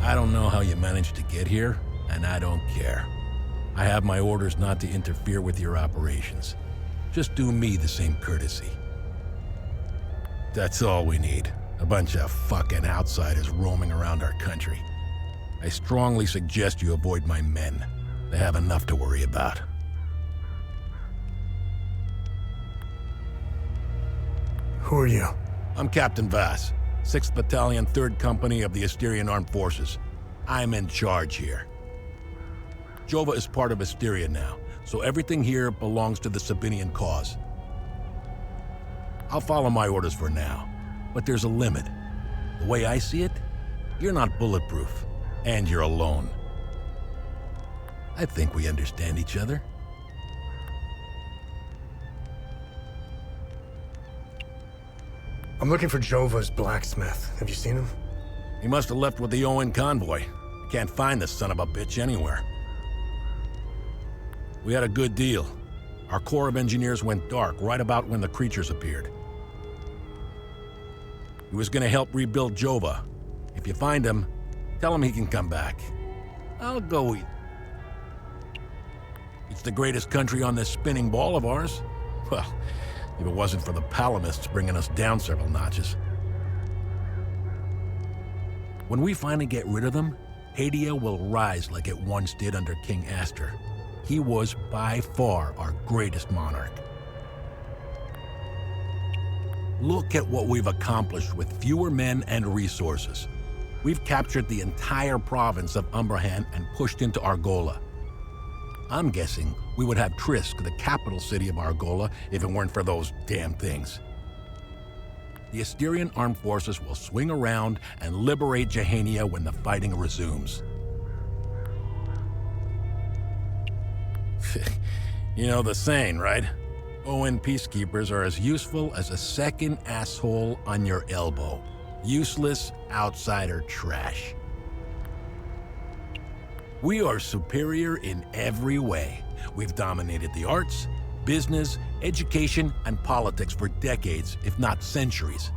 I don't know how you managed to get here, and I don't care. I have my orders not to interfere with your operations. Just do me the same courtesy. That's all we need. A bunch of fucking outsiders roaming around our country. I strongly suggest you avoid my men. They have enough to worry about. Who are you? I'm Captain Vass, 6th Battalion, 3rd Company of the Asterian Armed Forces. I'm in charge here. Jova is part of Asteria now, so everything here belongs to the Sabinian cause. I'll follow my orders for now, but there's a limit. The way I see it, you're not bulletproof, and you're alone. I think we understand each other. I'm looking for Jova's blacksmith. Have you seen him? He must have left with the UN convoy. Can't find this son of a bitch anywhere. We had a good deal. Our Corps of Engineers went dark right about when the creatures appeared. He was gonna help rebuild Jova. If you find him, tell him he can come back. I'll go eat. It's the greatest country on this spinning ball of ours. Well, if it wasn't for the Palamists bringing us down several notches. When we finally get rid of them, Hadia will rise like it once did under King Aster. He was by far our greatest monarch. Look at what we've accomplished with fewer men and resources. We've captured the entire province of Umbrahan and pushed into Argola. I'm guessing we would have Trisk, the capital city of Argola, if it weren't for those damn things. The Asterian armed forces will swing around and liberate Jahania when the fighting resumes. You know the saying, right? UN peacekeepers are as useful as a second asshole on your elbow. Useless outsider trash. We are superior in every way. We've dominated the arts, business, education, and politics for decades, if not centuries.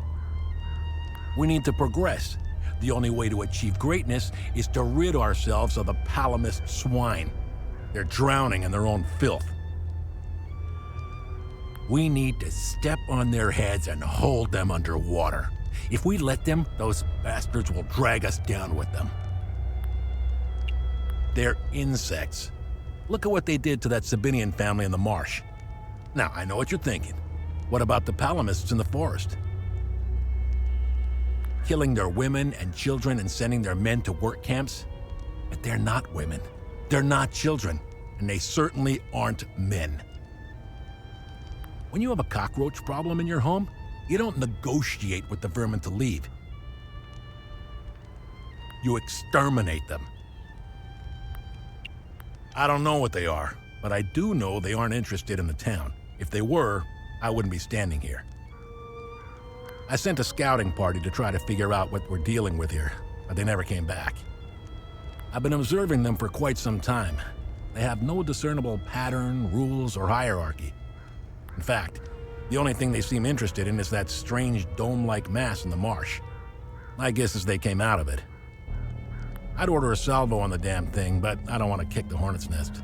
We need to progress. The only way to achieve greatness is to rid ourselves of the Palamist swine. They're drowning in their own filth. We need to step on their heads and hold them underwater. If we let them, those bastards will drag us down with them. They're insects. Look at what they did to that Sabinian family in the marsh. Now, I know what you're thinking. What about the Palamists in the forest? Killing their women and children and sending their men to work camps? But they're not women. They're not children. And they certainly aren't men. When you have a cockroach problem in your home, you don't negotiate with the vermin to leave. You exterminate them. I don't know what they are, but I do know they aren't interested in the town. If they were, I wouldn't be standing here. I sent a scouting party to try to figure out what we're dealing with here, but they never came back. I've been observing them for quite some time. They have no discernible pattern, rules, or hierarchy. In fact, the only thing they seem interested in is that strange dome-like mass in the marsh. My guess is they came out of it. I'd order a salvo on the damn thing, but I don't want to kick the hornet's nest.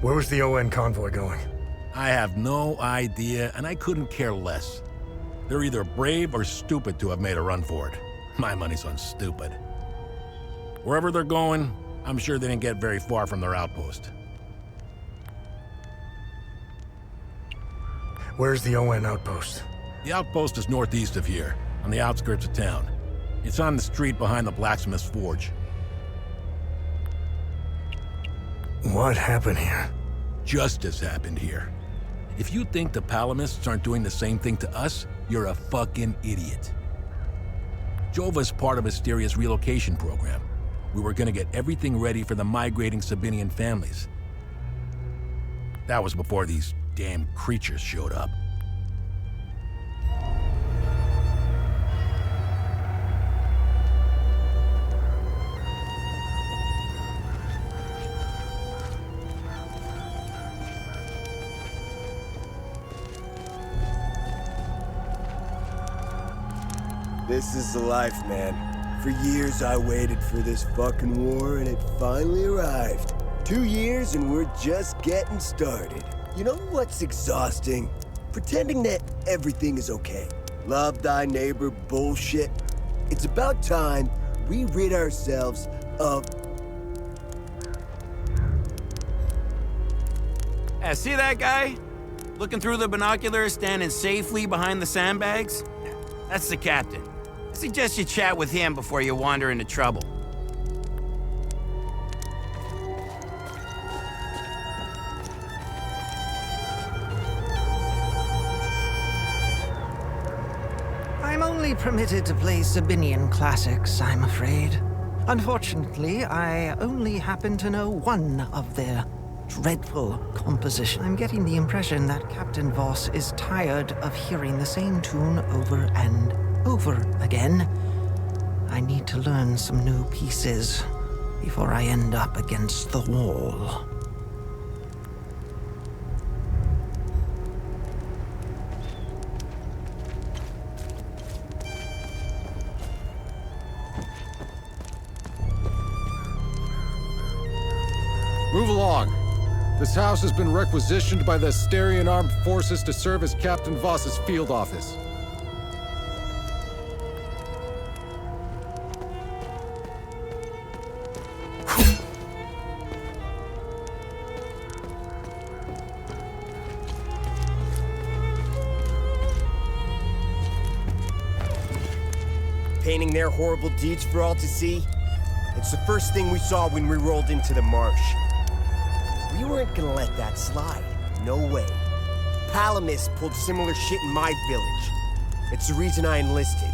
Where was the UN convoy going? I have no idea, and I couldn't care less. They're either brave or stupid to have made a run for it. My money's on stupid. Wherever they're going, I'm sure they didn't get very far from their outpost. Where's the UN outpost? The outpost is northeast of here, on the outskirts of town. It's on the street behind the blacksmith's forge. What happened here? Justice happened here. If you think the Palamists aren't doing the same thing to us, you're a fucking idiot. Jova's part of Asteria's relocation program. We were gonna get everything ready for the migrating Sabinian families. That was before these damn creatures showed up. This is the life, man. For years I waited for this fucking war, and it finally arrived. 2 years and we're just getting started. You know what's exhausting? Pretending that everything is okay. Love thy neighbor bullshit. It's about time we rid ourselves of... See that guy? Looking through the binoculars, standing safely behind the sandbags? That's the captain. I suggest you chat with him before you wander into trouble. I'm only permitted to play Sabinian classics, I'm afraid. Unfortunately, I only happen to know one of their dreadful composition. I'm getting the impression that Captain Voss is tired of hearing the same tune over and over again. I need to learn some new pieces before I end up against the wall. Move along. This house has been requisitioned by the Asterian Armed Forces to serve as Captain Voss's field office. Painting their horrible deeds for all to see? It's the first thing we saw when we rolled into the marsh. We weren't gonna let that slide. No way. Palamis pulled similar shit in my village. It's the reason I enlisted.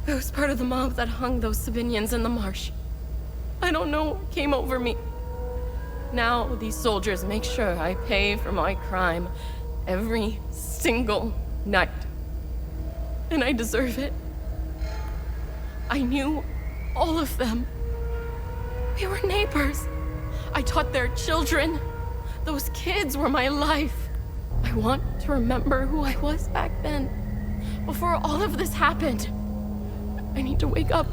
I was part of the mob that hung those Sabinians in the marsh. I don't know what came over me. Now these soldiers make sure I pay for my crime every single night. And I deserve it. I knew all of them. We were neighbors. I taught their children. Those kids were my life. I want to remember who I was back then, before all of this happened. I need to wake up.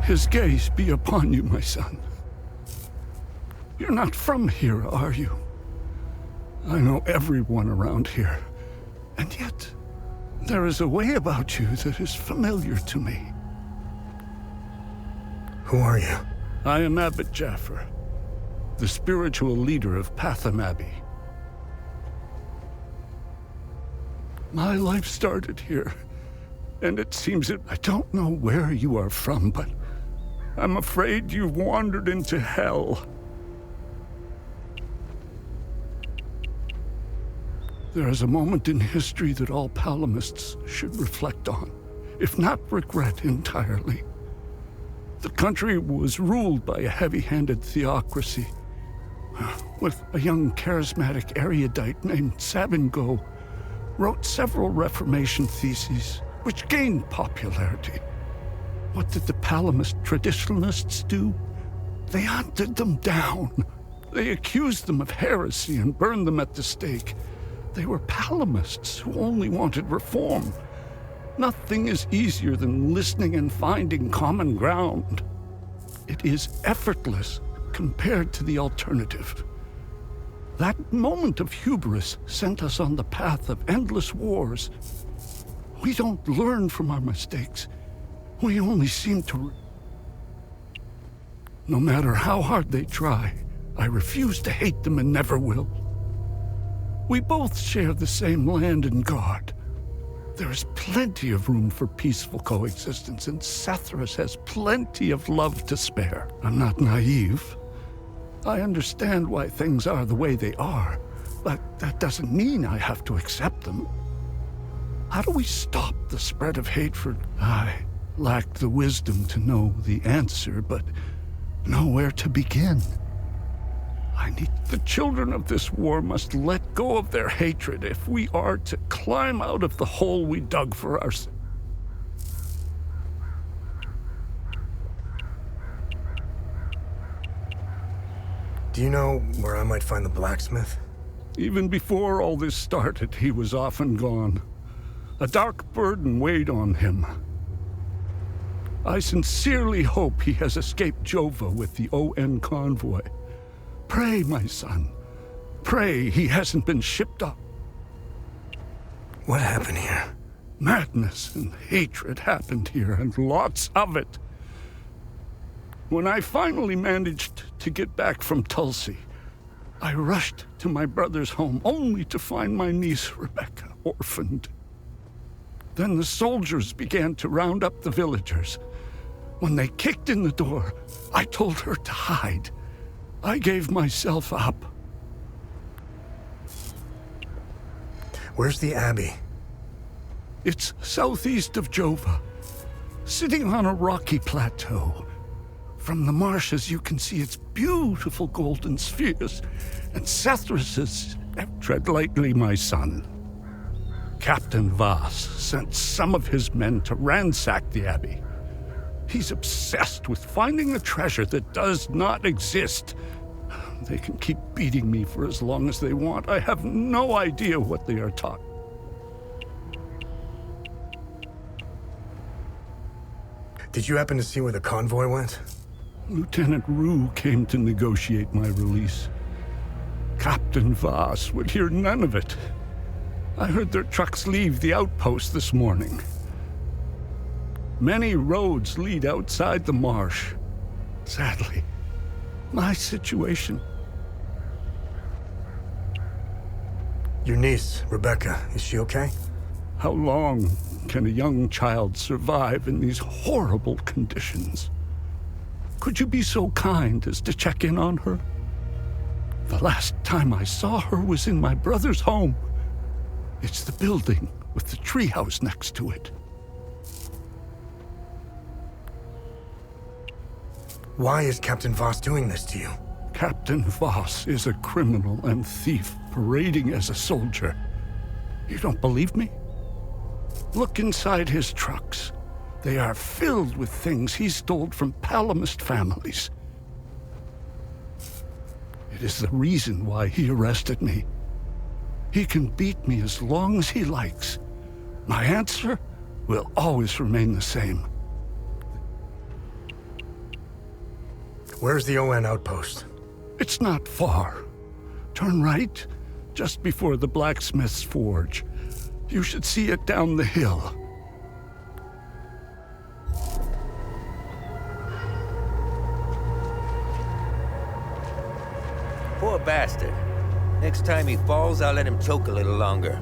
His gaze be upon you, my son. You're not from here, are you? I know everyone around here, and yet there is a way about you that is familiar to me. Who are you? I am Abbot Jaffer, the spiritual leader of Patham Abbey. My life started here, and it seems that I don't know where you are from, but I'm afraid you've wandered into hell. There is a moment in history that all Palamists should reflect on, if not regret entirely. The country was ruled by a heavy-handed theocracy. with a young charismatic erudite named Sabingo, wrote several Reformation theses, which gained popularity. What did the Palamist traditionalists do? They hunted them down. They accused them of heresy and burned them at the stake. They were Palamists who only wanted reform. Nothing is easier than listening and finding common ground. It is effortless compared to the alternative. That moment of hubris sent us on the path of endless wars. We don't learn from our mistakes. We only seem to... No matter how hard they try, I refuse to hate them and never will. We both share the same land and God. There is plenty of room for peaceful coexistence, and Sethras has plenty of love to spare. I'm not naive. I understand why things are the way they are, but that doesn't mean I have to accept them. How do we stop the spread of hatred? I lack the wisdom to know the answer, but know where to begin. The children of this war must let go of their hatred if we are to climb out of the hole we dug for ourselves. Do you know where I might find the blacksmith? Even before all this started, he was often gone. A dark burden weighed on him. I sincerely hope he has escaped Jova with the ON convoy. Pray, my son. Pray he hasn't been shipped up. What happened here? Madness and hatred happened here, and lots of it. When I finally managed to get back from Tulsi, I rushed to my brother's home only to find my niece, Rebecca, orphaned. Then the soldiers began to round up the villagers. When they kicked in the door, I told her to hide. I gave myself up. Where's the Abbey? It's southeast of Jova, sitting on a rocky plateau. From the marshes you can see its beautiful golden spheres, and Sethras's... Tread lightly, my son. Captain Voss sent some of his men to ransack the Abbey. He's obsessed with finding a treasure that does not exist. They can keep beating me for as long as they want. I have no idea what they are taught. Did you happen to see where the convoy went? Lieutenant Rue came to negotiate my release. Captain Voss would hear none of it. I heard their trucks leave the outpost this morning. Many roads lead outside the marsh. Sadly, my situation... Your niece, Rebecca, is she okay? How long can a young child survive in these horrible conditions? Could you be so kind as to check in on her? The last time I saw her was in my brother's home. It's the building with the treehouse next to it. Why is Captain Voss doing this to you? Captain Voss is a criminal and thief parading as a soldier. You don't believe me? Look inside his trucks. They are filled with things he stole from Palamist families. It is the reason why he arrested me. He can beat me as long as he likes. My answer will always remain the same. Where's the ON outpost? It's not far. Turn right, just before the blacksmith's forge. You should see it down the hill. Poor bastard. Next time he falls, I'll let him choke a little longer.